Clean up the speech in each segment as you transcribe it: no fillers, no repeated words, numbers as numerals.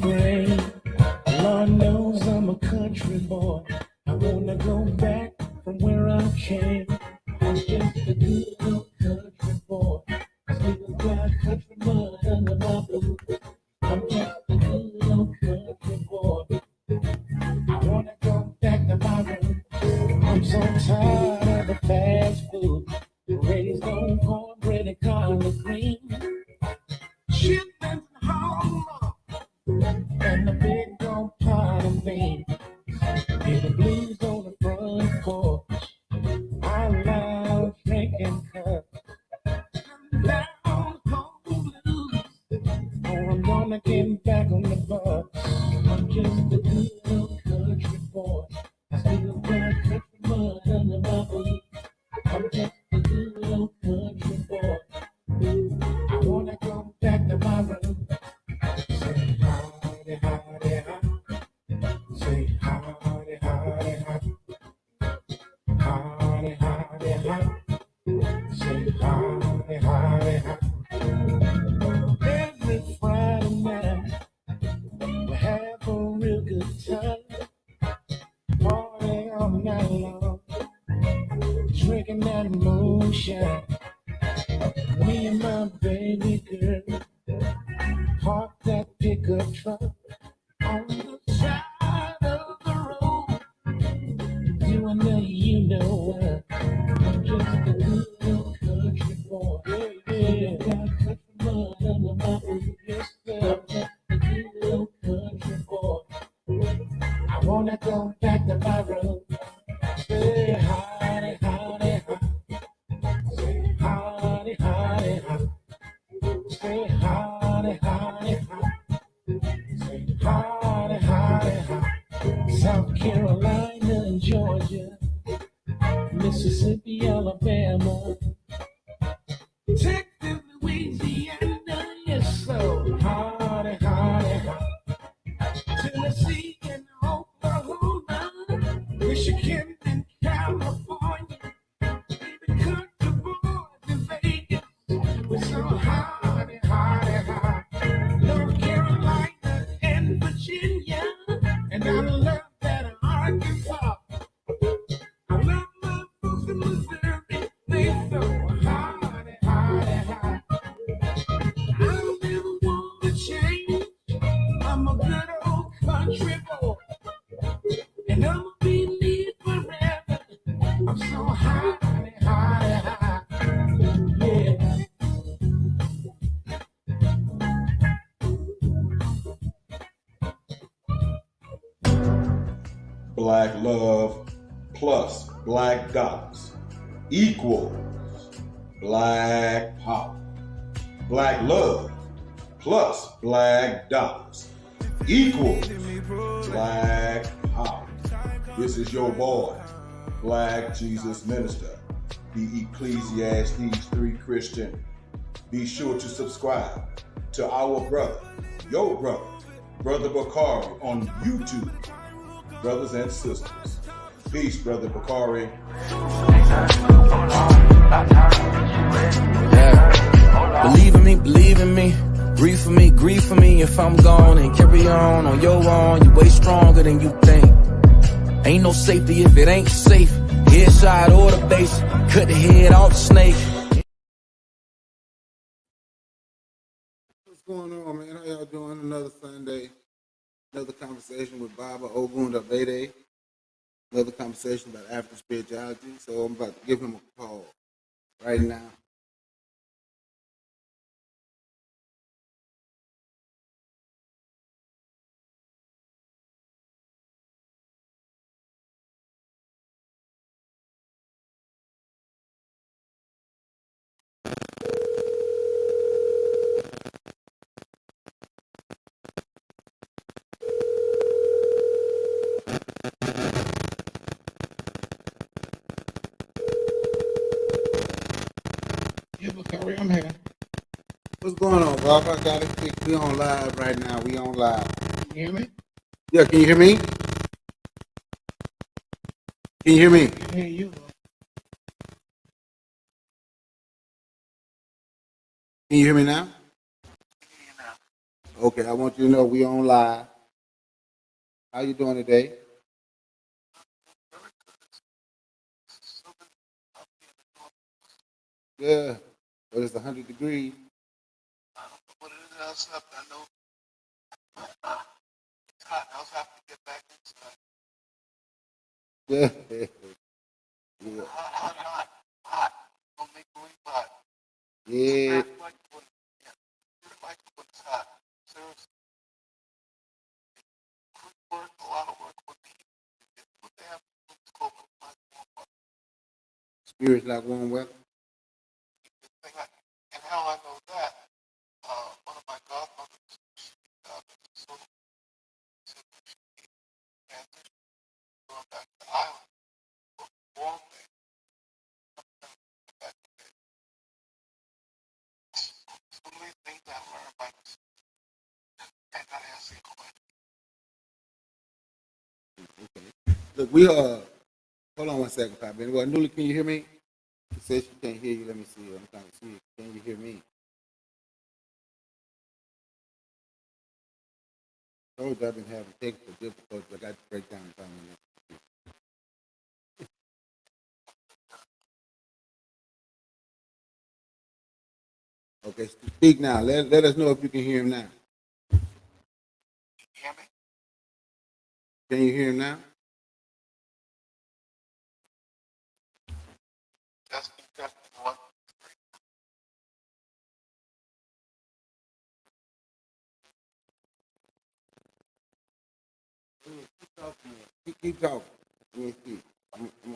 brain. Lord knows I'm a country boy. I wanna go back from where I came. I'm just a good little country boy. I still got country mud under my boots. I'm just a good little country boy. I wanna go back to my roots. I'm so tired of the fast food. Raised on cornbread and collard green. Chitlins and home and the big old pot of beans. Hear the blues on the front porch. I love drinking cups. Down home blues. Oh, I'm gonna get back on the bus. I'm just a good little country boy. I still got country mud under my boots. I'm just a good little country boy. I wanna go back to my room. Say howdy, howdy, howdy. Say howdy, howdy, howdy. Howdy, howdy, howdy. Say howdy, howdy, howdy. Every Friday night we have a real good time. Party all night long, drinking that moonshine. Me and my baby girl park that pickup truck on the side of the road. You and me, you know what? I'm just a good little country boy. Yeah, got country mud under my boots. Yes, sir. I'm just a good little country boy. I wanna go back to my room. Say howdy, howdy, howdy. Say howdy, howdy, howdy. Say howdy, howdy, howdy. Say howdy, howdy, howdy. South Carolina and Georgia, Mississippi, Alabama, Texas, Louisiana, yes, so howdy, howdy, howdy. Tennessee and Oklahoma, Michigan and California, even country boys in Vegas. We're so howdy, howdy, howdy. North Carolina and Virginia, and I love that Arkansas. I love my folks in Missouri. They so howdy, howdy, howdy. I don't ever want to change. I'm a good old country boy, and I'ma be me forever. I'm so howdy, howdy, howdy. Yeah. Black love plus black dollars equals black power. Black love plus black dollars equals black power. This is your boy, Black Jesus Minister, the Ecclesiastes 3 Christian. Be sure to subscribe to our brother, your brother, Brother Bakari on YouTube. Brothers and sisters. Peace, Brother Bakari. Yeah. Believe in me. Grieve for me if I'm gone, and carry on your own. You way stronger than you think. Ain't no safety if it ain't safe. Headshot or the base, cut the head off the snake. What's going on, man? How y'all doing? Another Sunday. Another conversation with Baba Ogundabade. Another conversation about African spirituality. So I'm about to give him a call right now. Yeah, Bakari, I'm here. What's going on, Bob? I got it. We on live right now. We on live. You hear me? Yeah, can you hear me? Can you hear me? Hey, you. Can you hear me now? Okay, I want you to know we on live. How you doing today? Yeah, but it's 100 degrees. What it is outside, I know it's hot. I was having to get back inside. Yeah, yeah, Hot. Don't make me hot. yeah. Like when it's hot. Seriously, work, a lot of work with me. What they have to do is go with my Spirits like warm weather. thing. And how I know that, one of my godmothers, so transition going back to the island, warm thing. So many things I learned by this. And I ask you a question. Look, we hold on one second, Pop. Well, Newly, can you hear me? She says she can't hear you. Let me see. I'm trying to see. Can you hear me? I told you I've been having technical difficulties. I got to break down the phone. Okay, speak now. Let us know if you can hear him now. You hear me? Can you hear him now? That's one. Keep talking. Let me see. Who am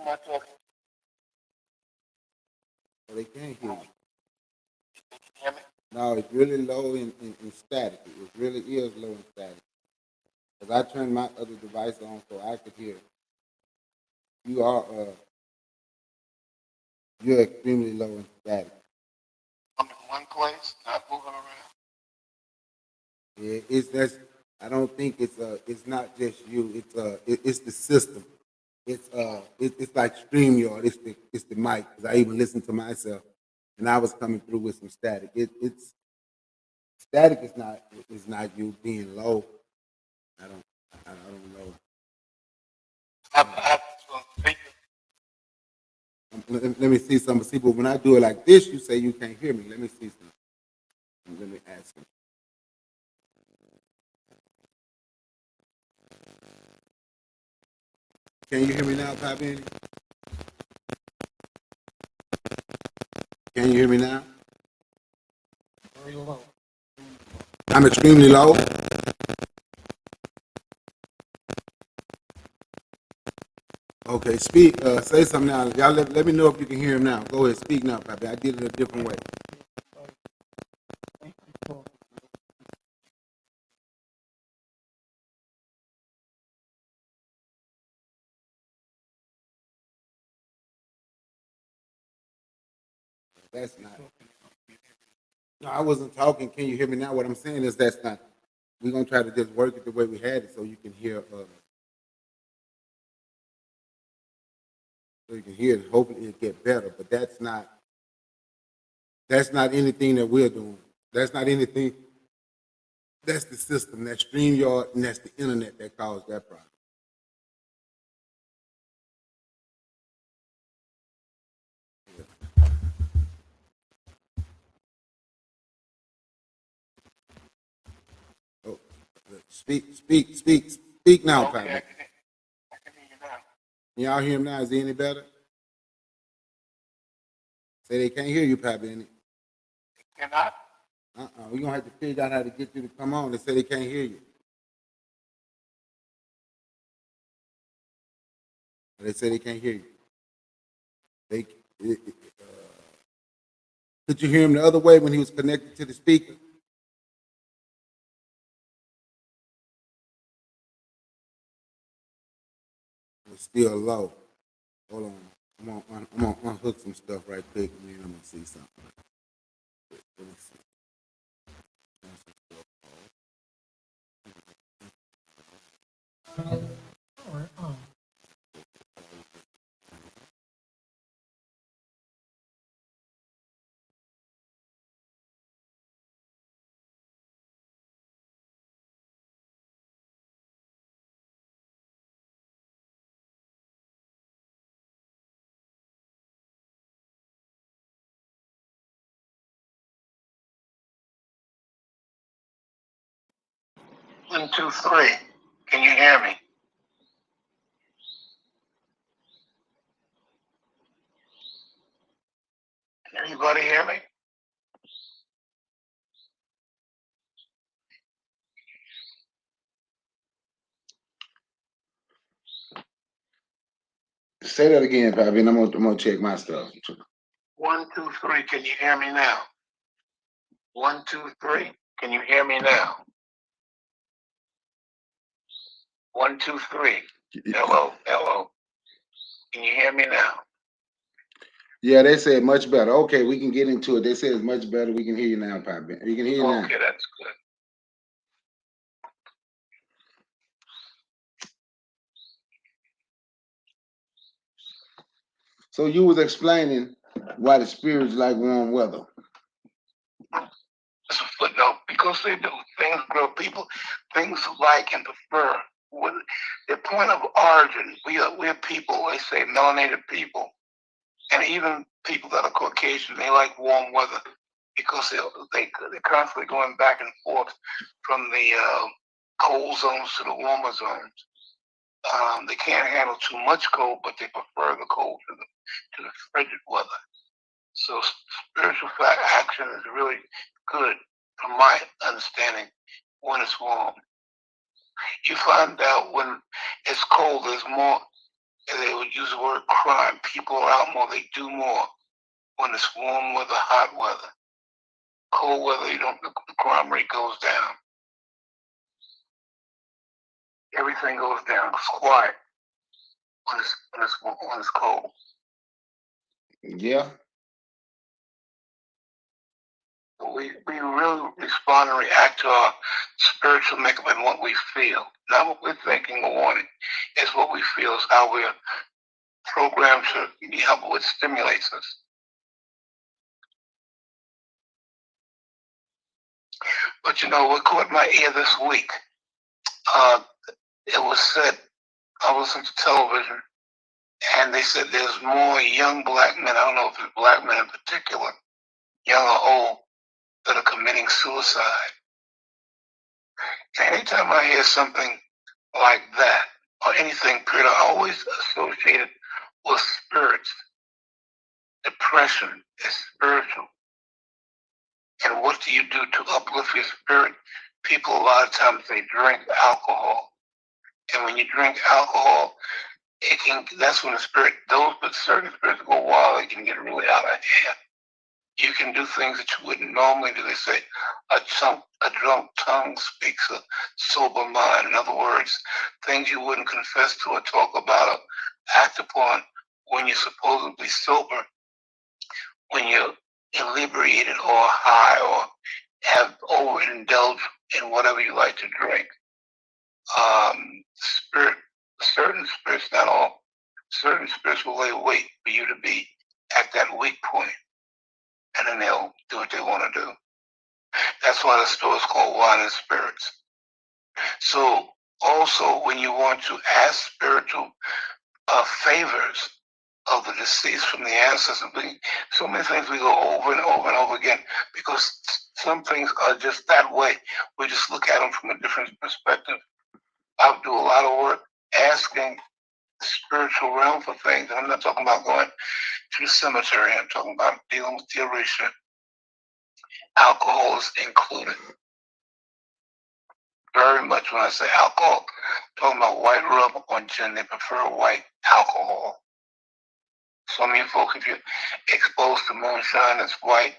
I talking to? Oh, they can't hear you. Can you hear me? No, it's really low in static. It really is low in static. Because I turned my other device on so I could hear. You are you're extremely low in static. I'm in one place, not moving around. Yeah, I don't think it's not just you. It's the system. It's like StreamYard. It's the mic. 'Cause I even listened to myself, and I was coming through with some static. It's static is not you being low. I don't I don't know. I have to speak. Let me see some people. When I do it like this, you say you can't hear me. Let me see some. Let me ask them. Can you hear me now, Pop Andy? Can you hear me now? Very low. I'm extremely low. Okay, speak. Say something now. Y'all let me know if you can hear him now. Go ahead, speak now, Papi. I did it a different way. That's not. No, I wasn't talking. Can you hear me now? What I'm saying is that's not. We're gonna try to just work it the way we had it, so you can hear. So you can hear it. Hopefully, it get better. But that's not. That's not anything that we're doing. That's not anything. That's the system. That's StreamYard, and that's the internet that caused that problem. Oh, speak now, Okay, Papi. I can hear you now. Can y'all hear him now? Is he any better? Say they can't hear you, Papi. Any? Cannot? We're gonna have to figure out how to get you to come on. They say they can't hear you. They say they can't hear you. They could you hear him the other way when he was connected to the speaker? It was still low. Hold on. I'm gonna unhook some stuff right quick, and then I'm gonna see something. Let me see. 1, 2, 3. Can you hear me? Can anybody hear me? Say that again, Pappy, and I'm gonna check my stuff. 1, 2, 3. Can you hear me now? 1, 2, 3. Can you hear me now? 1, 2, 3. Hello, hello. Can you hear me now? Yeah, they said much better. Okay, we can get into it. They said it's much better. We can hear you now, Pappy. We can hear you now. Okay, that's good. So you was explaining why the spirits like warm weather. That's a footnote, because they do things grow people, things like and prefer. With the point of origin, we're people, they say melanated people, and even people that are Caucasian, they like warm weather because they're constantly going back and forth from the cold zones to the warmer zones. They can't handle too much cold, but they prefer the cold to the frigid weather. So spiritual action is really good, from my understanding, when it's warm. You find out when it's cold, there's more, they would use the word crime. People are out more, they do more when it's warm weather, hot weather. Cold weather, the crime rate goes down. Everything goes down. It's quiet when it's cold. Yeah. We really respond and react to our spiritual makeup and what we feel, not what we're thinking or wanting. It's what we feel, is how we're programmed to help what stimulates us. But what caught my ear this week? It was said, I listened to television, and they said there's more young black men, I don't know if it's black men in particular, young or old, that are committing suicide. And anytime I hear something like that, or anything, period, I always associate it with spirits. Depression is spiritual. And what do you do to uplift your spirit? People, a lot of times, they drink alcohol. And when you drink alcohol, that's when but certain spirits go wild, they can get really out of hand. You can do things that you wouldn't normally do. They say a drunk tongue speaks a sober mind. In other words, things you wouldn't confess to or talk about or act upon when you're supposedly sober, when you're inebriated or high or have overindulged in whatever you like to drink. Certain spirits, not all, certain spirits will lay wait for you to be at that weak point, and then they'll do what they want to do. That's why the store is called Wine and Spirits. So also, when you want to ask spiritual favors of the deceased from the ancestors, so many things we go over and over and over again, because some things are just that way. We just look at them from a different perspective. I do a lot of work asking the spiritual realm for things. I'm not talking about going to the cemetery. I'm talking about dealing with the Orisha. Alcohol is included. Very much when I say alcohol, I'm talking about white rum or gin. They prefer white alcohol. Some of you folks, if you're exposed to moonshine that's white,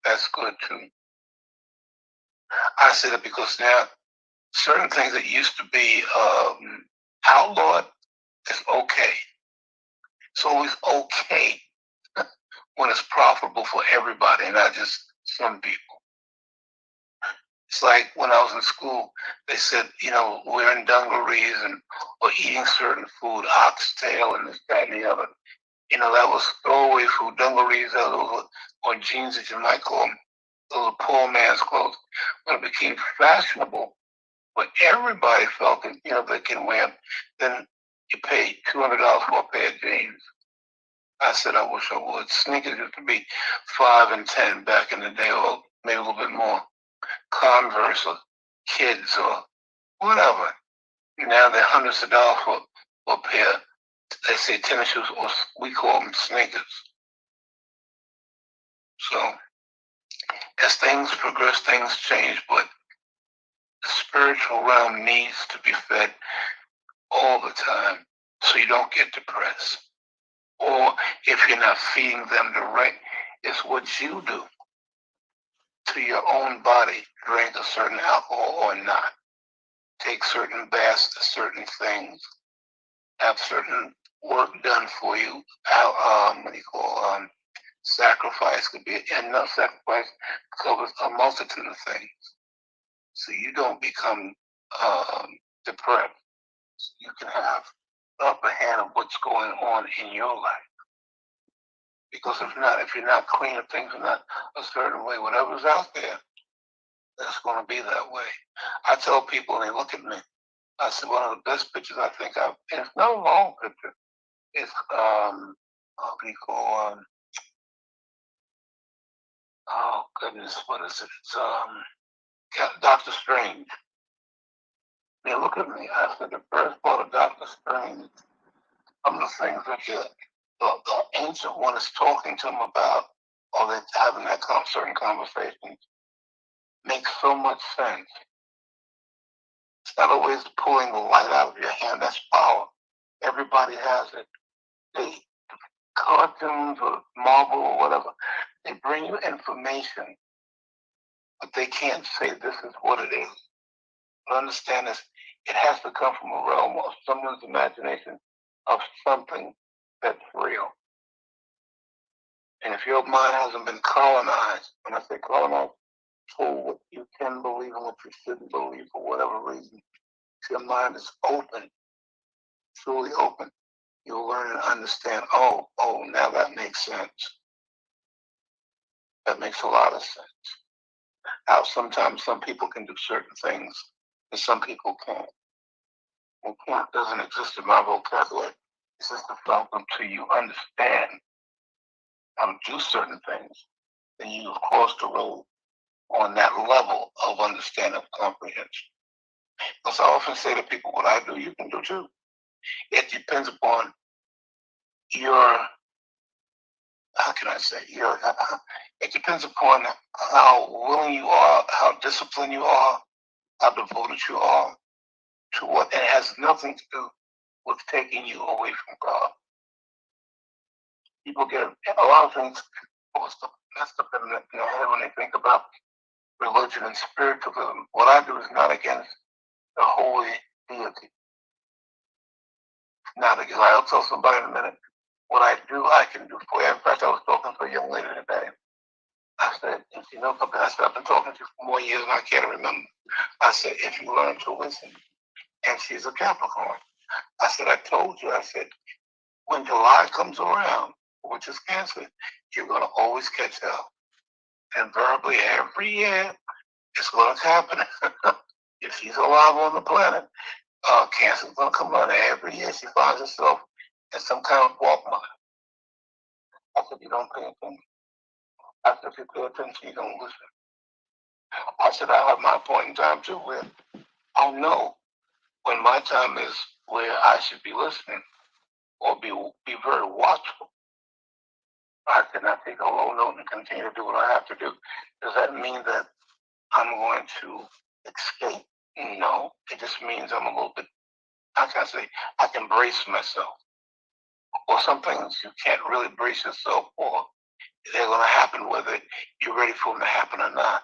that's good too. I say that because now certain things that used to be outlawed is okay. It's always okay when it's profitable for everybody, not just some people. It's like when I was in school, they said, wearing dungarees or eating certain food, oxtail and this, that, and the other. That was throwaway food, dungarees, or jeans that you might call them. Those are poor man's clothes. When it became fashionable, but everybody felt that, they can wear them, then you pay $200 for a pair of jeans. I said, I wish I would. Sneakers used to be $5 and $10 back in the day, or maybe a little bit more. Converse or Kids or whatever. Now they're hundreds of dollars for a pair. They say tennis shoes, or we call them sneakers. So as things progress, things change, but the spiritual realm needs to be fed all the time so you don't get depressed. Or if you're not feeding them direct, it's what you do to your own body. Drink a certain alcohol or not. Take certain baths to certain things. Have certain work done for you. What do you call sacrifice could be enough. Sacrifice covers a multitude of things. So you don't become depressed. So you can have the upper hand of what's going on in your life. Because if you're not cleaning things are not a certain way, whatever's out there, that's going to be that way. I tell people, and they look at me, I said, one of the best pictures I think I've, and it's not a long picture, it's, what do you call, oh goodness, what is it? It's Doctor Strange. They look at me, I said, the first part of Doctor Strange, some of the things that the ancient one is talking to him about, or they're having that certain conversation, makes so much sense. It's not always pulling the light out of your hand. That's power. Everybody has it. They cartoons or Marvel or whatever, they bring you information, but they can't say this is what it is. But understand this, it has to come from a realm of someone's imagination of something that's real. And if your mind hasn't been colonized, when I say colonized, told what you can believe and what you shouldn't believe for whatever reason, if your mind is open, truly open, you'll learn and understand, oh, now that makes sense. That makes a lot of sense. How sometimes some people can do certain things and some people can't. And can't doesn't exist in my vocabulary. It's just a problem until you understand how to do certain things. Then you cross the road on that level of understanding, of comprehension. Because I often say to people, what I do, you can do too. It depends upon your, how can I say, it depends upon how willing you are, how disciplined you are, how devoted you are to what, and it has nothing to do with taking you away from God. People get a lot of things messed up in their head when they think about religion and spiritualism. What I do is not against the holy deity. Not against, I'll tell somebody in a minute. What I do, I can do for you. In fact, I was talking to a young lady today. I said, if you know something, I said, I've been talking to you for more years and I can't remember. I said, if you learn to listen, and she's a Capricorn. I said, I told you, I said, when July comes around, which is Cancer, you're going to always catch hell. Invariably, every year, it's going to happen. If she's alive on the planet, Cancer's going to come around every year. She finds herself in some kind of walk mine. I said, you don't pay attention. I said, if you pay attention, you don't listen. I said, I have my point in time too where I'll know when my time is where I should be listening or be very watchful. I cannot take a low note and continue to do what I have to do. Does that mean that I'm going to escape? No, it just means I'm a little bit, how can I say, I can brace myself. Or some things you can't really brace yourself for. They're going to happen whether you're ready for them to happen or not.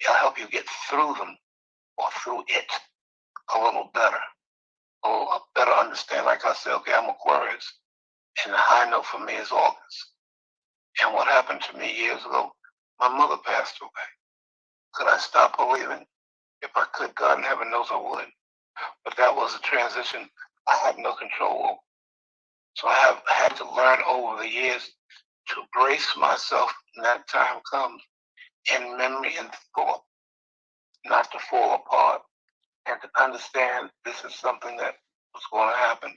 It'll help you get through them or through it a little better. A better understand, like I said, okay, I'm Aquarius. And the high note for me is August. And what happened to me years ago, my mother passed away. Could I stop believing? If I could, God in heaven knows I would. But that was a transition I had no control over. So I have had to learn over the years to brace myself when that time comes in memory and thought, not to fall apart, and to understand this is something that was going to happen,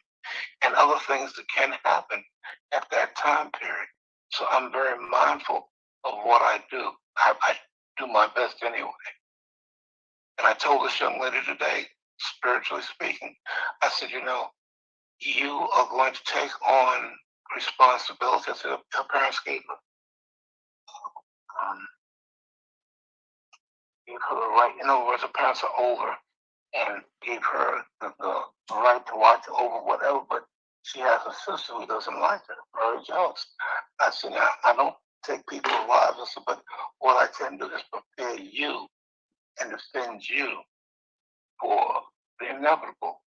and other things that can happen at that time period. So I'm very mindful of what I do. I do my best anyway. And I told this young lady today, spiritually speaking. I said, you know, you are going to take on responsibility. I said, her parents gave her the right. In other words, her parents are older and gave her the right to watch over whatever, but she has a sister who doesn't like her, very jealous. I said, now, I don't take people's lives, I said, but what I tend to do is prepare you and defend you for the inevitable.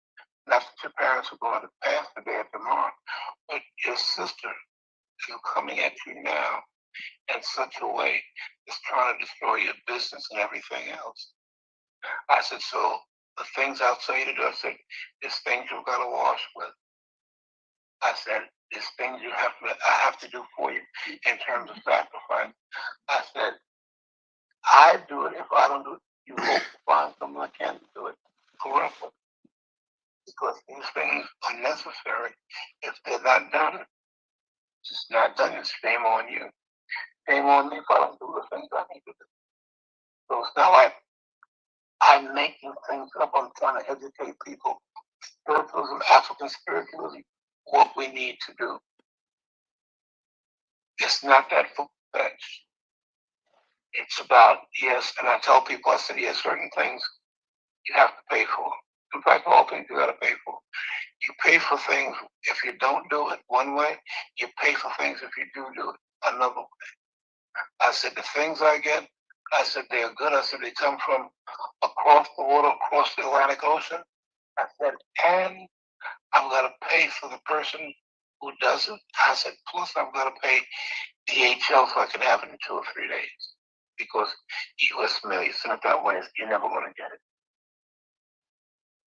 Not that your parents are going to pass the day or tomorrow, but your sister is coming at you now in such a way is trying to destroy your business and everything else. I said, so the things I'll tell you to do, I said, there's things you've got to wash with. I said, there's things I have to do for you in terms of sacrifice. I said, I do it. If I don't do it, you hope to find someone that can do it correctly. Because these things are necessary. If they're not done, it's just not done. It's shame on you. Shame on me if I don't do the things I need to do. So it's not like I'm making things up. I'm trying to educate people. Spiritualism, African spiritualism, what we need to do. It's not that far-fetched. It's about, yes, and I tell people, I said, yes, certain things you have to pay for. In fact, all things you got to pay for. You pay for things if you don't do it one way. You pay for things if you do it another way. I said, the things I get, I said, they are good. I said, they come from across the water, across the Atlantic Ocean. I said, and I've got to pay for the person who does it. I said, plus I've got to pay DHL so I can have it in 2 or 3 days. Because U.S. mail, you send it that way, you're never going to get it.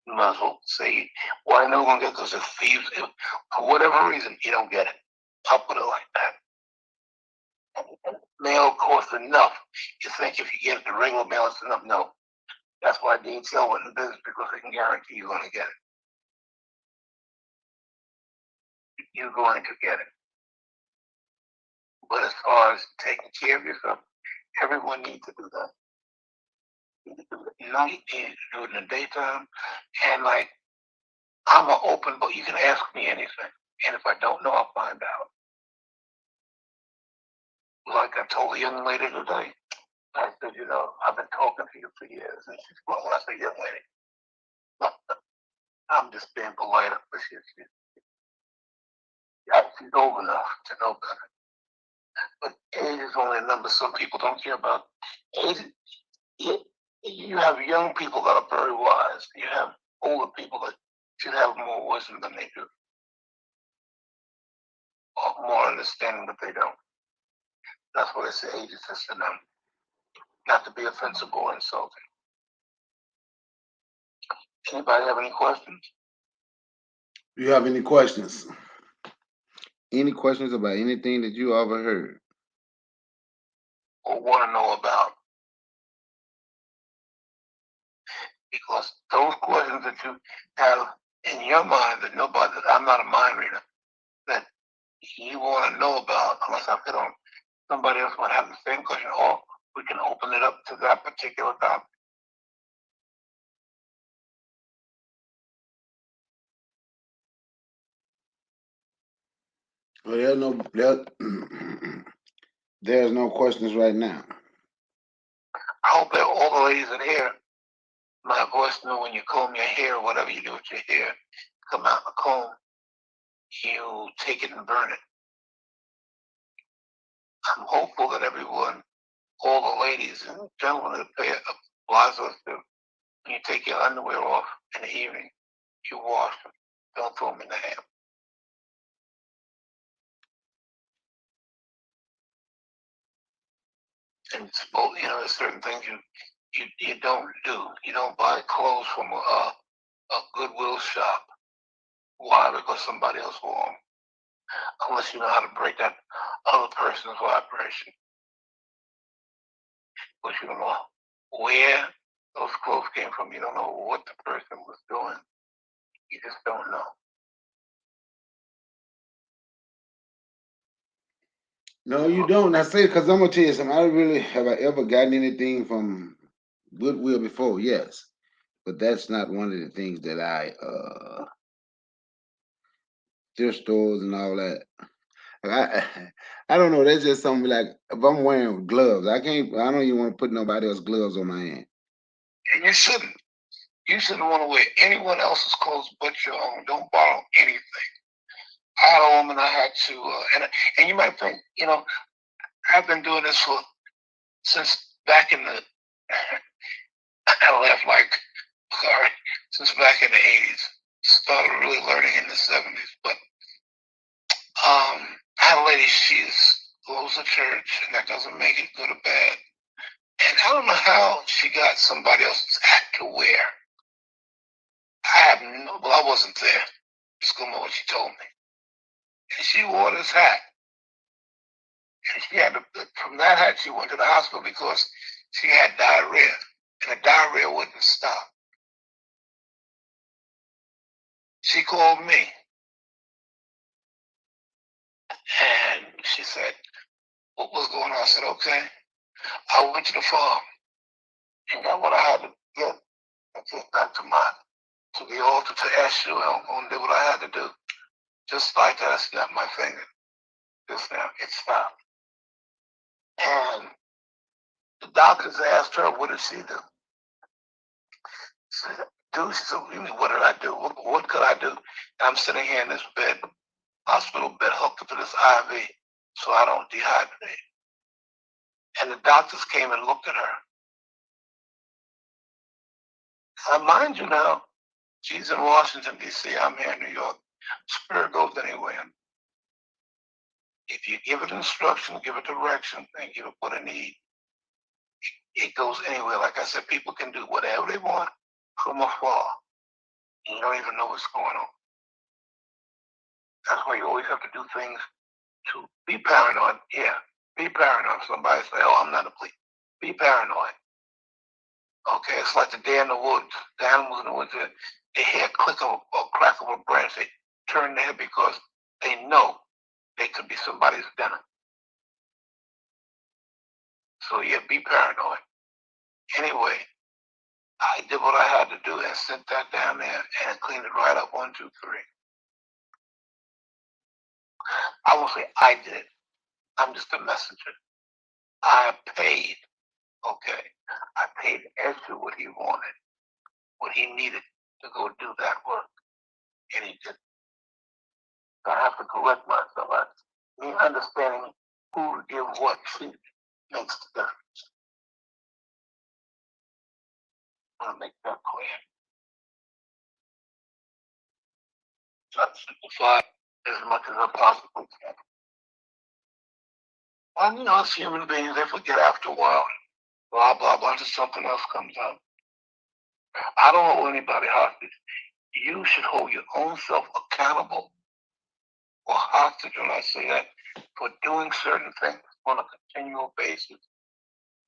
You might as well say, well, I know I'm going to get it because if thieves, for whatever reason, you don't get it. I'll put it like that. And mail costs enough. You think if you get the regular mail, it's enough. No. That's why DHL went in business, because they can guarantee you're going to get it. You're going to get it. But as far as taking care of yourself, everyone needs to do that. You need to do it at night, you need to do it in the daytime. And like, I'm an open book. You can ask me anything. And if I don't know, I'll find out. Like I told a young lady today, I said, you know, I've been talking to you for years. And she's, well, when I say young lady, I'm just being polite, but she's old enough to know better. But age is only a number. Some people don't care about age. You have young people that are very wise. You have older people that should have more wisdom than they do, or more understanding that they don't. That's why they say age is just a number. Not to be offensive or insulting. Anybody have any questions? Do you have any questions? Any questions about anything that you ever heard? Or want to know about? Because those questions that you have in your mind that nobody, that I'm not a mind reader, that you want to know about, unless I fit on, somebody else might have the same question, or we can open it up to that particular topic. Well, there's no questions right now. I hope that all the ladies that hear my voice know when you comb your hair or whatever you do with your hair, come out the comb, you take it and burn it. I'm hopeful that everyone, all the ladies and gentlemen that pay applies us to, when you take your underwear off in the evening, you wash them. Don't throw them in the ham. And you know, there's certain things you don't do. You don't buy clothes from a Goodwill shop. Why? Because somebody else wore them. Unless you know how to break that other person's vibration. But you don't know where those clothes came from. You don't know what the person was doing. You just don't know. No, you don't. I say, because I'm gonna tell you something. I really have I ever gotten anything from Goodwill before? Yes, but that's not one of the things that thrift stores and all that. I I don't know. That's just something like if I'm wearing gloves, I can't. I don't even want to put nobody else's gloves on my hand. And you shouldn't. You shouldn't want to wear anyone else's clothes but your own. Don't borrow anything. I had a woman I had to, and you might think, I've been doing this since back in the, I left like, sorry, since back in the 80s. Started really learning in the 70s. But I had a lady, she's goes to church, and that doesn't make it good or bad. And I don't know how she got somebody else's hat to wear. I have no, well, I wasn't there. Just going by what she told me. And she wore this hat. And she had to, from that hat, she went to the hospital because she had diarrhea. And the diarrhea wouldn't stop. She called me. And she said, what was going on? I said, okay. I went to the farm and got what I had to get and get back to the altar to ask you, and did what I had to do. Just like that, I snapped my finger. Just now, it stopped. And the doctors asked her, what did she do? She said, dude, she said, what did I do? What could I do? And I'm sitting here in this bed, hospital bed, hooked up to this IV so I don't dehydrate. And the doctors came and looked at her. Now, mind you now, she's in Washington, D.C., I'm here in New York. Spirit goes anywhere. If you give it instruction, give it direction, and give it what it needs, it goes anywhere. Like I said, people can do whatever they want from afar. And you don't even know what's going on. That's why you always have to do things to be paranoid. Yeah, be paranoid. Somebody say, oh, I'm not a police. Be paranoid. Okay, it's like the deer in the woods. The animals in the woods, they hear a click of or crack of a branch. They turn their head because they know they could be somebody's dinner. So yeah, be paranoid. Anyway, I did what I had to do and sent that down there and cleaned it right up. 1, 2, 3. I won't say I did it. I'm just a messenger. I paid. Okay, I paid Ezra what he wanted, what he needed to go do that work, and he did. So I have to correct myself. Me understanding who to give what to makes the difference. I'll make that clear. So I simplify as much as I possibly can. And as human beings, they forget after a while. Blah, blah, blah, until something else comes up. I don't hold anybody hostage. You should hold your own self accountable or hostage, when I say that, for doing certain things on a continual basis.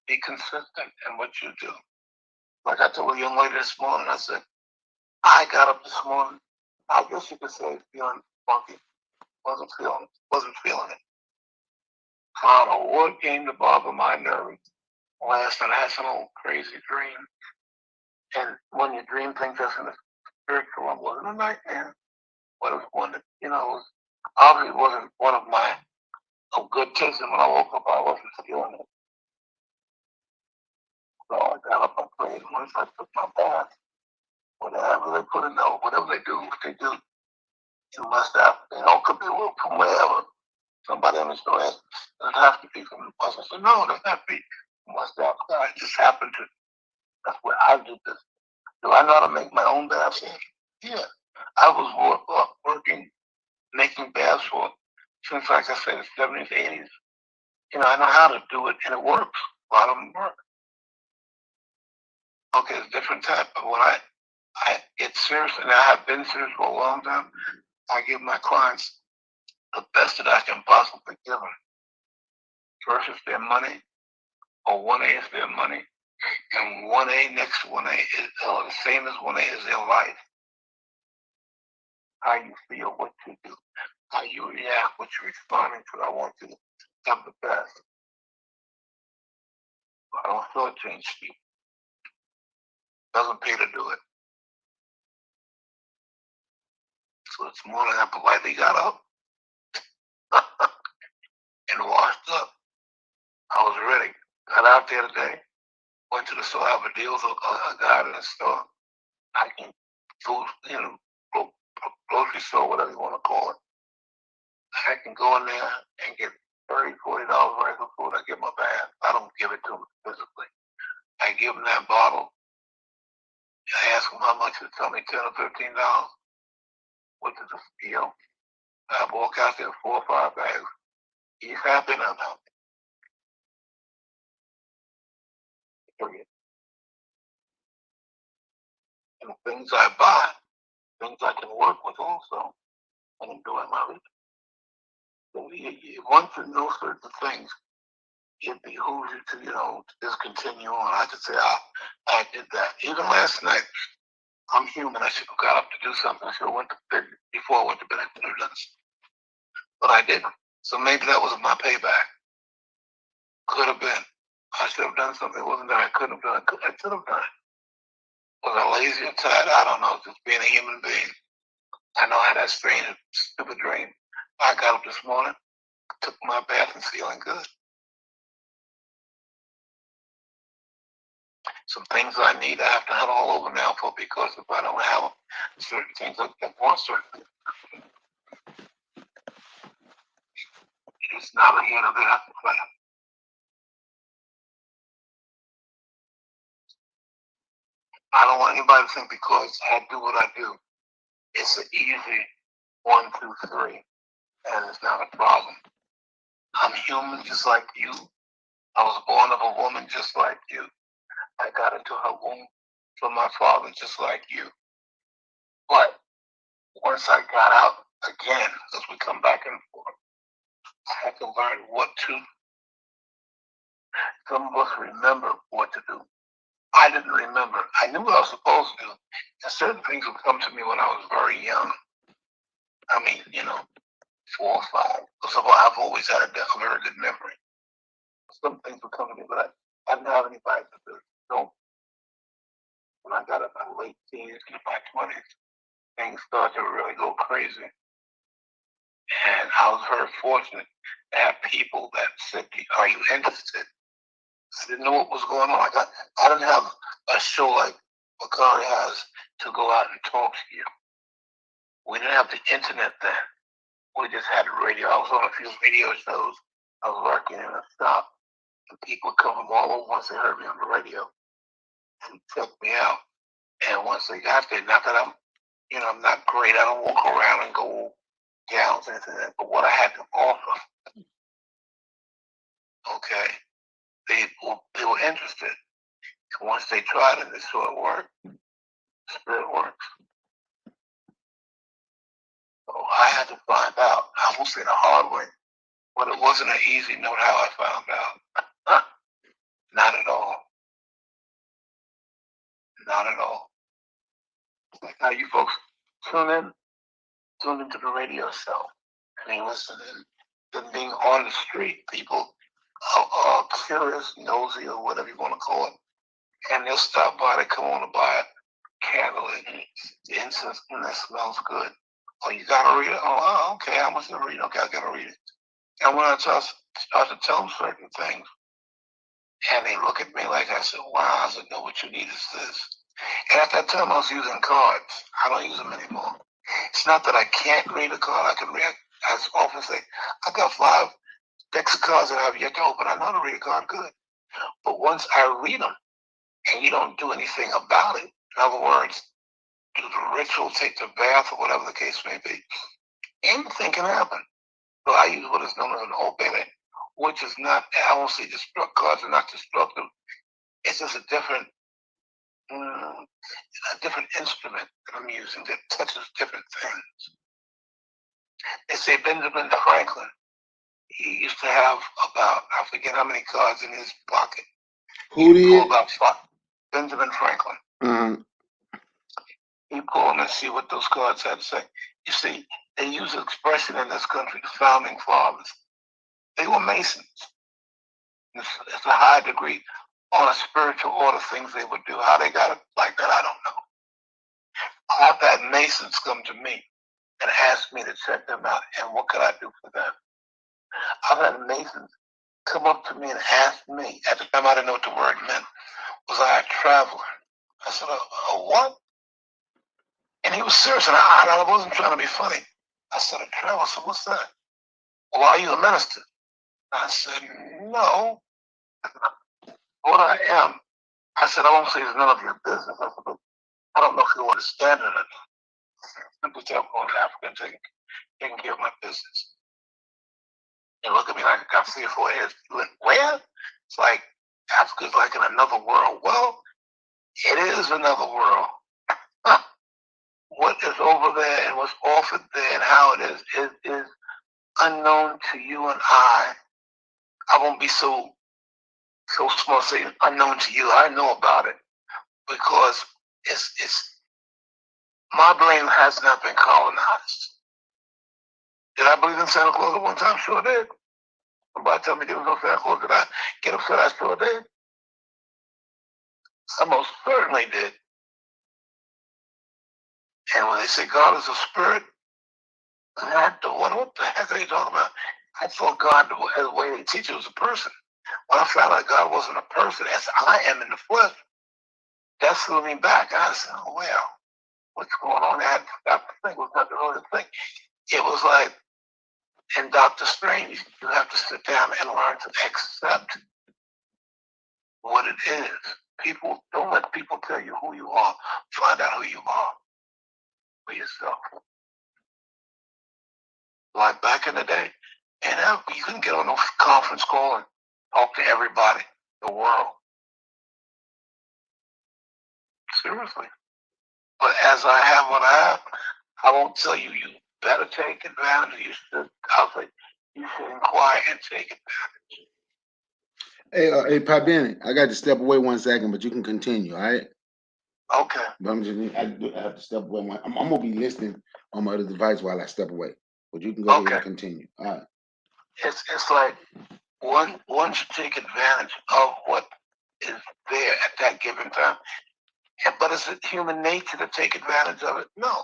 Be consistent in what you do. Like I told a young lady this morning, I said, I got up this morning, I guess you could say feeling funky. Wasn't feeling it. I don't know what came to bother my nerves. Last night I had some old crazy dream. And when you dream things that's in the spiritual realm, wasn't a nightmare. But it was one that, obviously wasn't one of my of good taste. And when I woke up, I wasn't feeling it. So I got up and prayed. Once I took my bath, whatever they put in there, whatever they do, what they do, you must have, could be from wherever. Somebody on the store asked, does it have to be from the bus? I said, no, it doesn't have to be. You must have. I just happened to. That's where I do this. Do I know how to make my own baths? Yeah. I was working, making baths for, since, like I said, the 70s, 80s. I know how to do it, and it works. A lot of them work. Okay, it's different type. But when I get serious, and I have been serious for a long time, I give my clients the best that I can possibly give them. First is their money, or 1A is their money, and 1A next to 1A is the same as 1A is their life. How you feel, what you do, how you react, what you're responding to. I want you to have the best. I don't shortchange people. Doesn't pay to do it. So this morning I politely got up and washed up. I was ready. Got out there today. Went to the store. I have a deal with a guy in the store. I can food, grocery store, whatever you want to call it. I can go in there and get $30, $40 worth of food. I get my bath. I don't give it to him physically. I give him that bottle. I ask him how much. He tell me $10 or $15, which is a steal. I walk out there 4 or 5 bags. He's happy and I'm happy. Period. And the things I buy, things I can work with also, and enjoy my life. So once you know certain things, it behooves you to, just continue on. I could say, I did that. Even last night, I'm human. I should have got up to do something. I should have went to bed before I went to bed. I could have done something. But I didn't. So maybe that was my payback. Could have been. I should have done something. It wasn't that I couldn't have done it. I could have done it. Was I lazy or tired? I don't know. Just being a human being. I know I had that strange, stupid dream. I got up this morning, took my bath, and feeling good. Some things I need, I have to hunt all over now for, because if I don't have them, certain things I want certain things. It's not a hand of it. I can plan. I don't want anybody to think because I do what I do, it's an easy 1, 2, 3, and it's not a problem. I'm human just like you. I was born of a woman just like you. I got into her womb from my father just like you. But once I got out again, as we come back and forth, I had to learn what to. Some of us remember what to do. I didn't remember. I knew what I was supposed to do. And certain things would come to me when I was very young. I mean, 4 or 5. First of all, I've always had a very good memory. Some things would come to me, but I didn't have anybody to do it. So when I got up in my late teens, in my 20s, things started to really go crazy. And I was very fortunate to have people that said, "Are you interested?" I didn't know what was going on. I didn't have a show like Bakari has to go out and talk to you. We didn't have the internet then. We just had the radio. I was on a few radio shows. I was working in a shop, and people would come from all over once they heard me on the radio and check me out. And once they got there, not that I'm not great. I don't walk around and go gowns and anything like that. But what I had to offer, okay, they were interested. And once they tried it, they saw it work. Spirit works. So I had to find out. I won't say the hard way, but it wasn't an easy note how I found out. Not at all. Not at all. Like how you folks tune into the radio show. I mean, listening, than being on the street. People are curious, nosy, or whatever you want to call it, and they'll stop by. They come on to buy a candle and the incense, and that smells good. Oh, you gotta read it. Oh, okay. How much to read? Okay, I gotta read it. And when I start to tell them certain things, and they look at me like I said, "Wow," I said, "No, what you need is this." And at that time, I was using cards. I don't use them anymore. It's not that I can't read a card. I can read. I often say, I got 5 decks of cards that I have yet to open. I know how to read a card good. But once I read them, and you don't do anything about it, in other words, do the ritual, take the bath, or whatever the case may be, anything can happen. So I use what is known as an obede, which is not, I won't say destructive, cards are not destructive. It's just a different instrument that I'm using that touches different things. They say Benjamin Franklin, he used to have about, I forget how many cards in his pocket. Who did? Pull about 5. Benjamin Franklin. Mm-hmm. He pulled them and see what those cards had to say. You see, they use an expression in this country, the founding fathers. They were Masons. It's a high degree on a spiritual order, things they would do. How they got it like that, I don't know. I've had Masons come to me and ask me to check them out, and what could I do for them? I've had Masons come up to me and ask me, at the time I didn't know what the word meant, was I a traveler? I said, a what? And he was serious, and I wasn't trying to be funny. I said, a traveler? So what's that? Well, are you a minister? I said, no. What I am, I said, I won't say it's none of your business. I said, but I don't know if you understand it or not. Simply tell me I'm going to Africa and taking care of my business. And look at me like I got 3 or 4 heads. You went, where? It's like Africa's like in another world. Well, it is another world. What is over there and what's offered there and how it is unknown to you and I. I won't be so small saying unknown to you. I know about it because it's my brain has not been colonized. Did I believe in Santa Claus at one time? Sure did. Somebody tell me there was no Santa Claus. Did I get upset? I sure did. I most certainly did. And when they say God is a spirit, I don't wonder what the heck are they talking about? I thought God, the way they teach it, was a person. When I found out God wasn't a person, as I am in the flesh, that threw me back. I said, oh, well, what's going on? I forgot to think. Was not really the thing. It was like in Doctor Strange, you have to sit down and learn to accept what it is. People, don't let people tell you who you are. Find out who you are for yourself. Like back in the day, and you couldn't get on a conference call and talk to everybody in the world. Seriously. But as I have what I have, I won't tell you you better take advantage. You should. I'll say you should inquire and take advantage. Hey, Pat Bennett, I got to step away 1 second, but you can continue, all right? Okay. But I have to step away. I'm gonna be listening on my other device while I step away. But you can go ahead and continue. All right. It's like one should take advantage of what is there at that given time. But is it human nature to take advantage of it? No.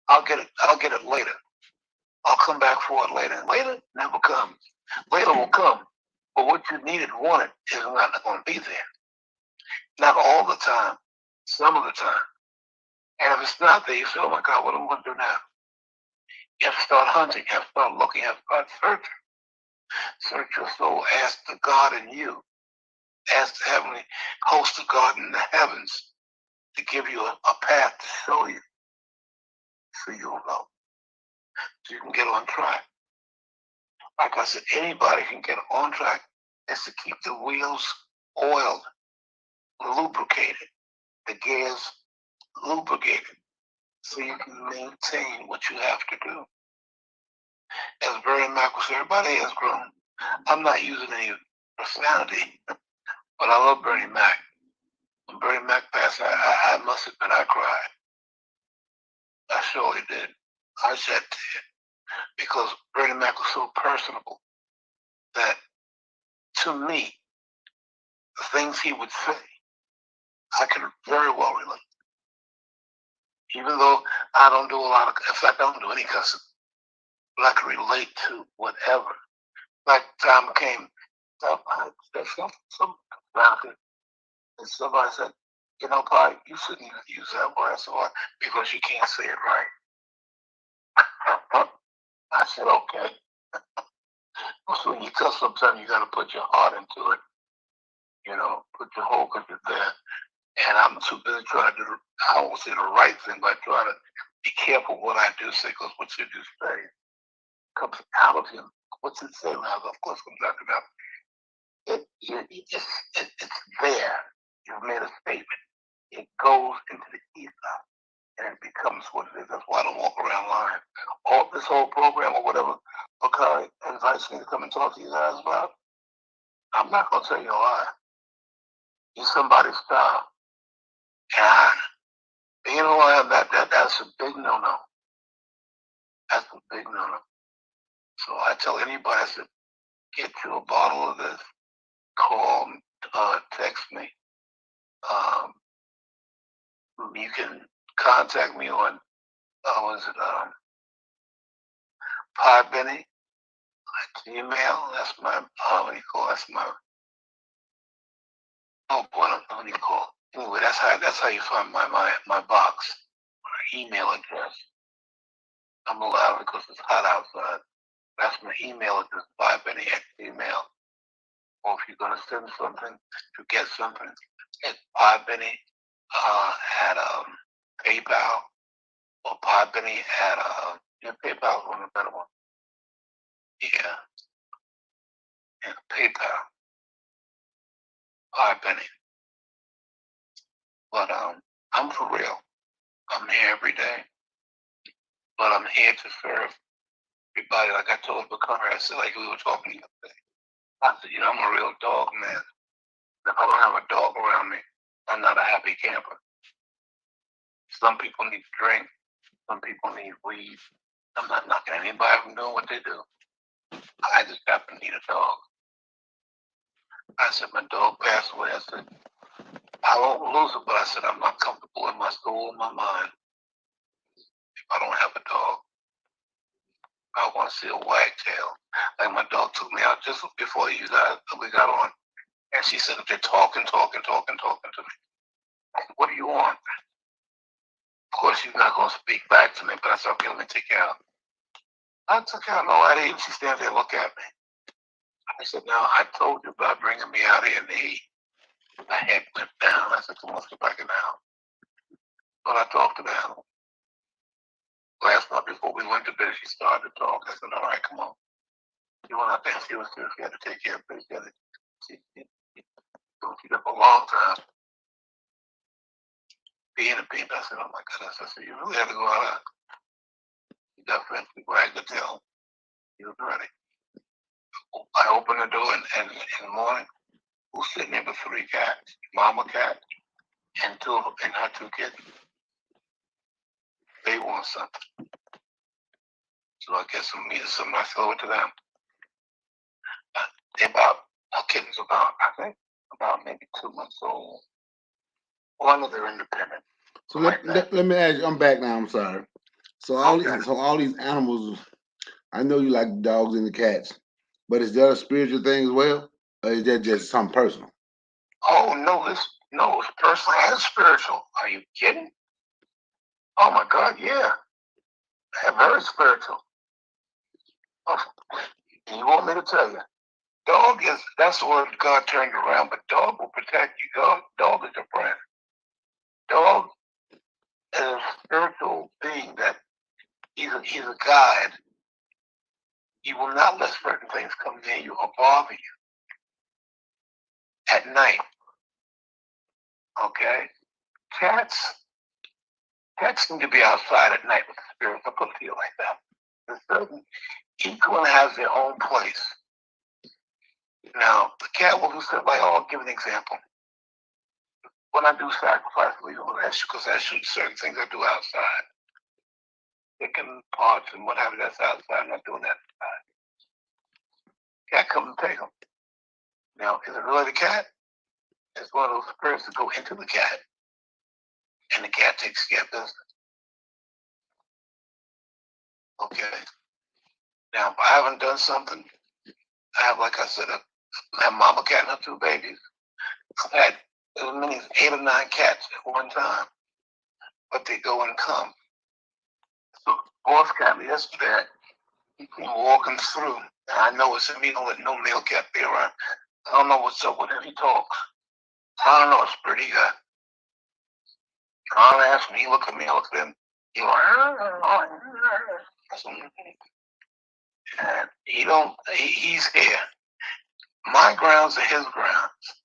I'll get it later. I'll come back for it later. Later never comes. Later will come. But what you needed, wanted, is not going to be there. Not all the time. Some of the time. And if it's not there, you say, oh my God, what am I going to do now? You have to start hunting. You have to start looking. You have to start searching. Search your soul. Ask the God in you. Ask the heavenly host of God in the heavens to give you a path to show you. So you'll know. So you can get on track. Like I said, anybody can get on track. It's to keep the wheels oiled, lubricated, the gears lubricated, so you can maintain what you have to do. As Bernie Mac was, everybody has grown. I'm not using any profanity, but I love Bernie Mac. When Bernie Mac passed, I must admit I cried. I surely did. I shed tears because Bernie Mac was so personable that to me, the things he would say, I could very well relate. Even though I don't do a lot of, in fact, I don't do any cussing, but I can relate to whatever. Like time came, some and somebody said, you know, Pi, you shouldn't even use that word so hard because you can't say it right. I said, okay. So when you cuss, sometimes you got to put your heart into it. You know, put your whole country there. And I'm too busy trying to do, I won't say the right thing, but trying to be careful what I do say, because what you do say comes out of him. What's it say now? Of course, comes out of him. It's there. You've made a statement. It goes into the ether, and it becomes what it is. That's why I don't walk around lying. All this whole program or whatever, okay, invites me to come and talk to you guys about, I'm not going to tell you a lie. You're somebody's style. And being who I am, that's a big no-no. That's a big no-no. So I tell anybody, I said, get you a bottle of this, call text me. You can contact me on Podbenny at Gmail. That's my what do you call? That's my what do you call? Anyway, that's how you find my box or email address. I'm allowed because it's hot outside. That's my email address, Podbenny at Gmail. Or if you're gonna send something, to get something, it's Podbenny at PayPal or Podbenny at PayPal is one of the better ones. Yeah, PayPal, Podbenny. But I'm for real. I'm here every day, but I'm here to serve everybody. Like I told Bakari, I said, like we were talking yesterday. I said, I'm a real dog man. If I don't have a dog around me, I'm not a happy camper. Some people need to drink. Some people need weed. I'm not knocking anybody from doing what they do. I just happen to need a dog. I said, my dog passed away. I said, I won't lose it, but I said, I'm not comfortable in my soul and my mind if I don't have a dog. I want to see a wagtail. Like my dog took me out just before we got on. And she said, they're talking to me. I said, what do you want? Of course, she's not going to speak back to me, but I said, okay, let me take her out. I took her out, no idea. She stands there and look at me. I said, now, I told you about bringing me out here in the heat. My head went down. I said, come on, get back in the house. But I talked to the animal. Last night before we went to bed, she started to talk. I said, all right, come on. You went out there and she was serious. We had to take care of her. She up a long time. Being a baby, I said, oh my goodness. I said, you really have to go out. You got friends people I could tell. He was ready. I opened the door and in the morning, who's sitting there with 3 cats, mama cat, and her 2 kittens. They want something. So I guess some I throw it to them. Our kittens about, I think, about maybe 2 months old. One of they're independent. So let me ask you, I'm back now, I'm sorry. So all these animals, I know you like dogs and the cats, but is there a spiritual thing as well? Or is that just something personal? Oh no, it's personal and spiritual. Are you kidding? Oh my God, yeah. Very spiritual. Oh, you want me to tell you? That's the word God turned around, but dog will protect you. Dog is your friend. Dog is a spiritual being that he's a guide. He will not let certain things come near you or bother you at night. Okay? Cats need to be outside at night with the spirits. I'll put it to you like that. Each one has their own place. Now, the cat will do stuff like, I'll give an example. When I do sacrifice, because that's certain things I do outside. Picking parts and what have you, that's outside. I'm not doing that outside. Cat come and take them. Now, is it really the cat? It's one of those spirits that go into the cat, and the cat takes care of business. Okay. Now, if I haven't done something, I have, like I said, I have mama cat and her 2 babies. I've had as many as 8 or 9 cats at one time, but they go and come. So, boss cat yesterday, he came walking through, and I know it's him. He don't let no male cat be around. I don't know what's up with him. He talks. I don't know what spirit he got. I ask him. He look at me. I look at him. He like, and he's here. My grounds are his grounds.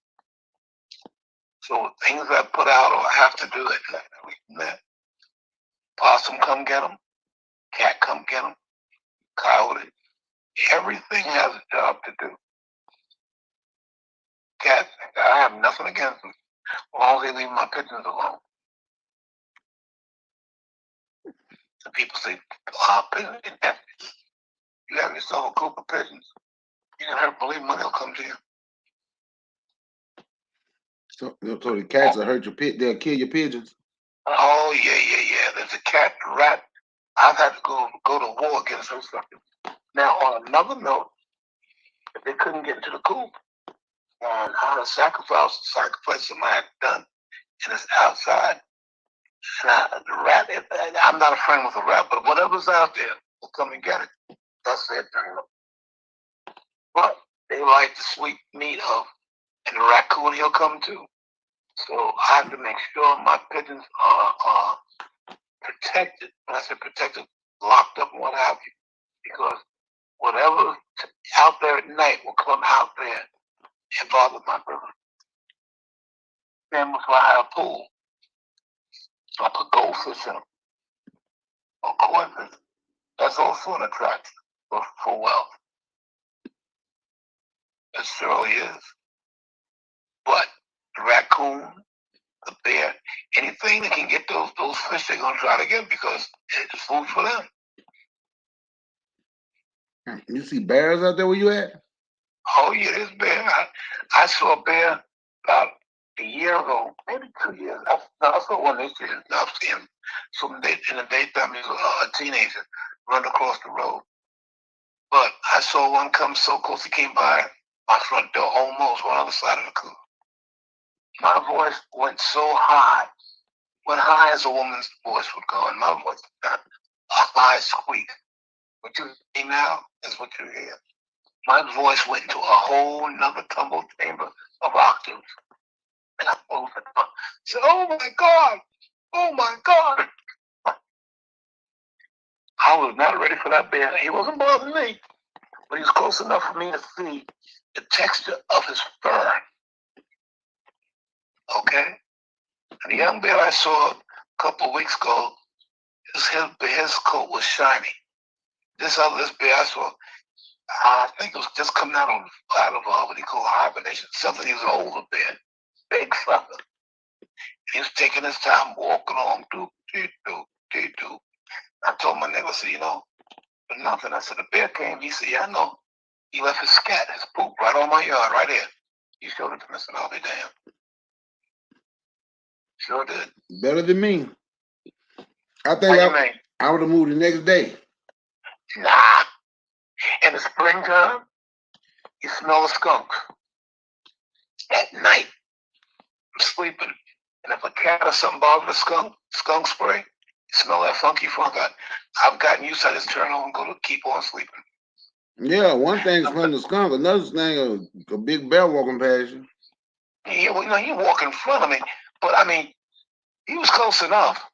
So things I put out or I have to do it. Possum come get him. Cat come get him. Coyote. Everything has a job to do. Cats, I have nothing against them. As long as they leave my pigeons alone. So people say, pigeons, you have yourself a group of pigeons. You can never believe when they'll come to you. So the cats will hurt your they'll kill your pigeons. Oh yeah. There's a cat, rat. I've had to go to war against those suckers. Now, on another note, if they couldn't get into the coop, and I had a sacrifice something I had done, and it's outside. And the rat, I'm not a friend with a rat, but whatever's out there will come and get it. That's their turn. But they like the sweet meat of, and the raccoon, he'll come too. So I have to make sure my pigeons are protected. When I say protected, locked up and what have you. Because whatever's out there at night will come out there and bother my brother. Then before I have a pool, so I put goldfish in them. Or koi fish. That's also an attraction for wealth. It surely is. But the raccoon, the bear, anything that can get those fish, they're gonna try to get because it's food for them. You see bears out there where you at? Oh yeah, there's bear. I saw a bear about a year ago, maybe 2 years. I saw one this year. I've seen him in the daytime. He was a teenager run across the road. But I saw one come so close. He came by my front door, almost on the other side of the car. My voice went so high, went high as a woman's voice would go, and my voice got a high squeak. What you see now is what you hear. My voice went into a whole nother tumble chamber of octaves. And I closed it up. Said, oh my God! Oh my God! I was not ready for that bear. He wasn't bothering me, but he was close enough for me to see the texture of his fur. Okay? And the young bear I saw a couple of weeks ago, his coat was shiny. This bear I saw, I think it was just coming out of what do you call hibernation. Something, he was an older bear. Big sucker. He was taking his time walking on. I told my neighbor, I said, but nothing. I said, the bear came. He said, yeah, I know. He left his scat, his poop, right on my yard, right here. He showed it to me. I said, I'll be damned. Sure did. Better than me. I think I would have moved the next day. Nah. In the springtime, you smell the skunk. At night, I'm sleeping. And if a cat or something bothers the skunk spray, you smell that funky funk. I've gotten used to this turn on and go to keep on sleeping. Yeah, one thing is from the skunk, another thing a big bear walking past you. Yeah, well, you walk in front of me, but I mean, he was close enough.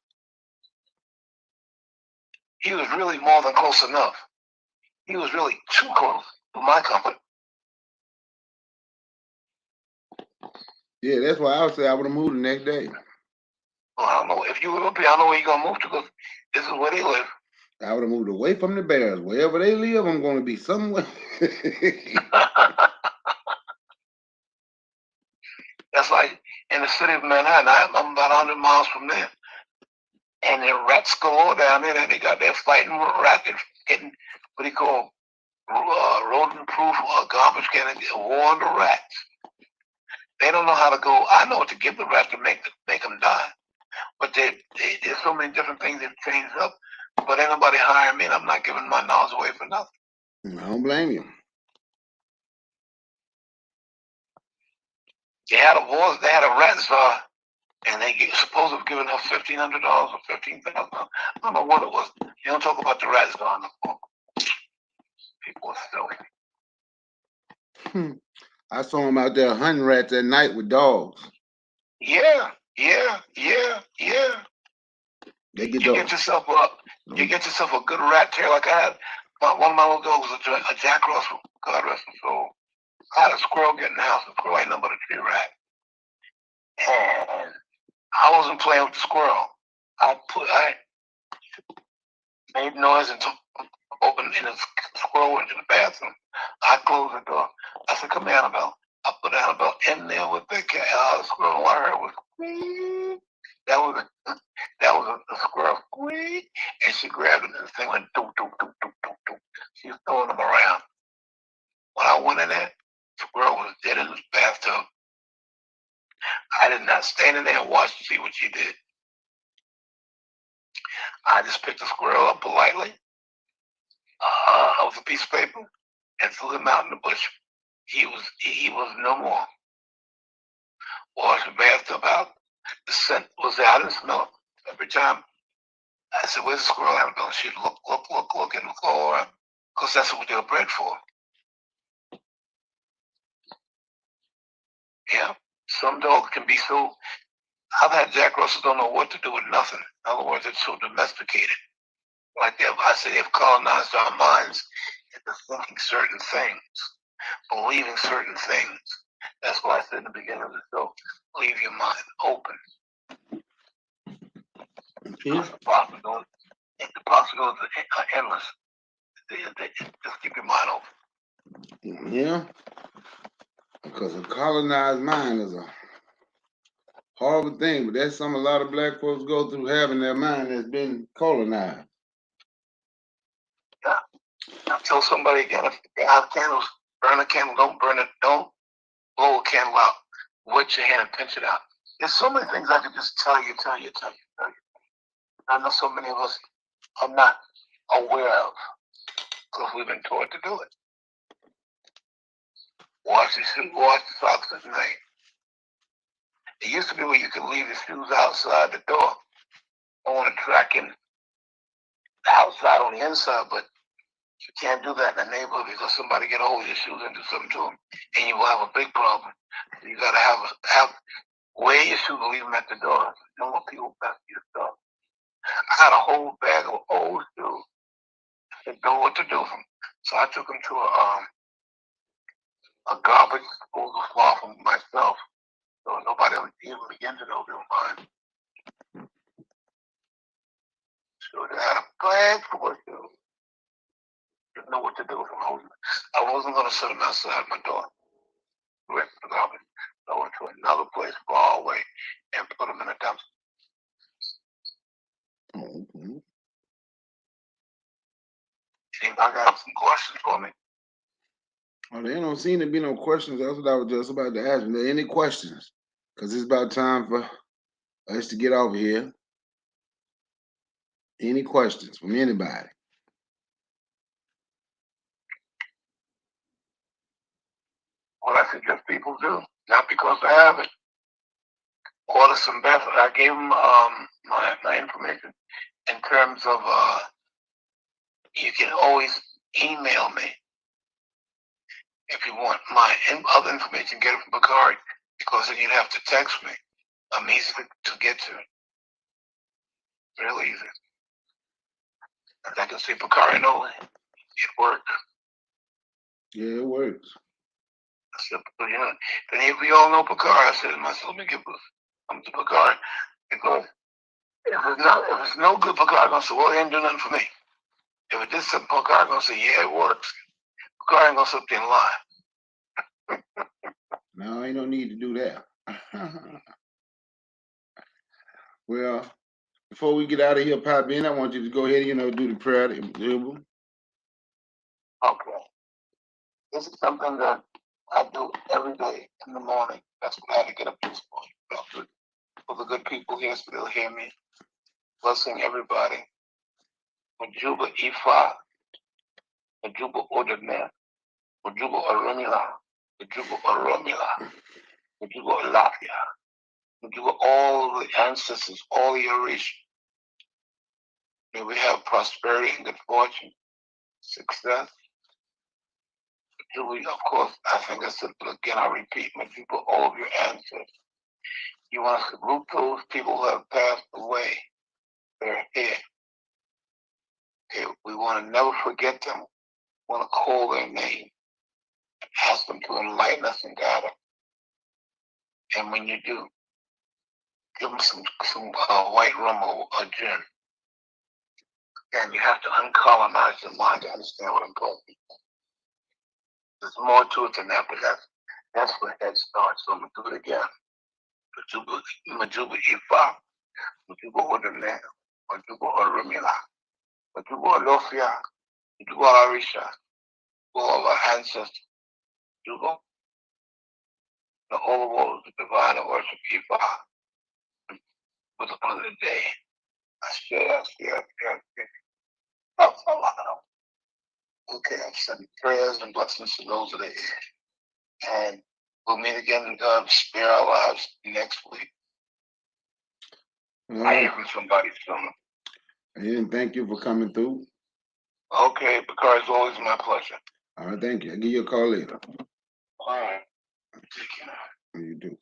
He was really more than close enough. He was really too close for my comfort. Yeah, that's why I would say I would have moved the next day. Well, I don't know. If you live up here, I know where you're going to move to because this is where they live. I would have moved away from the bears. Wherever they live, I'm going to be somewhere. That's like in the city of Manhattan. I'm about 100 miles from there. And there are rats galore down there. They're fighting with rats. They're getting what do you call rodent-proof garbage can, war on the rats. They don't know how to go. I know what to give the rats to make them die. But there's so many different things that changed up. But ain't nobody hiring me, and I'm not giving my knowledge away for nothing. I don't blame you. They had a rat czar, and they supposed to have given her $1,500 or $15,000. I don't know what it was. You don't talk about the rat czar in the book. People are silly. I saw him out there hunting rats at night with dogs. Yeah. You get yourself a good rat tail like I had. One of my little dogs was a Jack Russell, God rest his soul. I had a squirrel get in the house. The squirrel ain't nothing but a tree rat. And I wasn't playing with the squirrel. I made noise and opened in the squirrel went to the bathroom. I closed the door. I said, come here, Annabelle. I put Annabelle in there with the cat. The squirrel, what I heard was squeak. That was a squirrel squeak. And she grabbed him and the thing went doo, doo, doo, doo, doo, doo. She was throwing them around. When I went in there, the squirrel was dead in his bathtub. standing there and watched to see what she did. I just picked the squirrel up politely with a piece of paper and threw him out in the bush. He was no more. Washed the bathtub out. The scent was there. I didn't smell it. Every time I said, "Where's the squirrel?" I was she'd look, and look all around. Because that's what they were bred for. Yeah. Some dogs can be so. I've had Jack Russells don't know what to do with nothing. In other words, it's so domesticated. Like I say, they've colonized our minds into thinking certain things, believing certain things. That's why I said in the beginning of the show, leave your mind open. Yeah. The possibilities are endless. Just keep your mind open. Yeah. Because a colonized mind is a horrible thing, but that's something a lot of black folks go through, having their mind that's been colonized. Yeah. I'll tell somebody again, if you have candles, burn a candle, don't burn it, don't blow a candle out. Wet your hand and pinch it out. There's so many things I could just tell you. I know so many of us are not aware of because we've been taught to do it. Wash the socks at night. It used to be where you could leave your shoes outside the door. I want to track in outside on the inside, but you can't do that in the neighborhood because somebody get a hold of your shoes and do something to them, and you will have a big problem. You got to have wear your shoes and leave them at the door. Don't want people mess your stuff. I had a whole bag of old shoes. I didn't know what to do with them, so I took them to a garbage disposal far from myself, so nobody would even begin to know they were mine. So they had a bag full of shoes. Didn't know what to do with them. I wasn't going to set them outside my door. Went to the garbage. I went to another place far away and put them in a dumpster. Mm-hmm. Anybody got some questions for me? Well, there don't seem to be no questions. That's what I was just about to ask. Are there any questions? Because it's about time for us to get over here. Any questions from anybody? Well, I suggest people do, not because I have it. Order some best. I gave them my information in terms of you can always email me if you want my other information. Get it from Bakari because then you'd have to text me. I'm easy to get to. Real easy. And I can see Bakari know it worked. Yeah, it works. I said, then if we all know Bakari, I said to myself, let me give them to Bakari because if it's no good, Bakari gonna say, well, it ain't do nothing for me. If it did something, Bakari gonna say, yeah, it works. Bakari ain't gonna sit there and lie. No, ain't no need to do that. Well, before we get out of here, Pop Ben, I want you to go ahead and do the prayer. Okay. This is something that I do every day in the morning. That's what I had to get up this morning. For the good people here still hear me. Blessing everybody. Majuba Ifa. Majuba Odemir. Majuba Oromila. Majuba Oromila. Majuba Olafia. Majuba all the ancestors, all the Irish. May we have prosperity and good fortune, success. Majuba, of course, I think I said, but again, I repeat, Majuba, all of your ancestors. You want to salute those people who have passed away. They're here. Okay, we want to never forget them. We want to call their name. Ask them to enlighten us and guide us. And when you do, give them some white rum or gin. And you have to uncolonize your mind to understand what I'm talking about. There's more to it than that, but that's where head starts. So I'm going to do it again. Majuba Ifa, Majuba Odemir, Majuba Oromila, Majuba Olofia, Majuba Arisha, all our ancestors, Majuba, the whole world, the divine and worship Ifa. with the one of the day. I share. Oh, a lot of them. Okay, I'm sending prayers and blessings to those of the air. And we'll meet again, Spare Our Lives next week. All I hear right. from somebody soon. And thank you for coming through. Okay, because it's always my pleasure. All right, thank you. I'll give you a call later. All right. Take care. You do.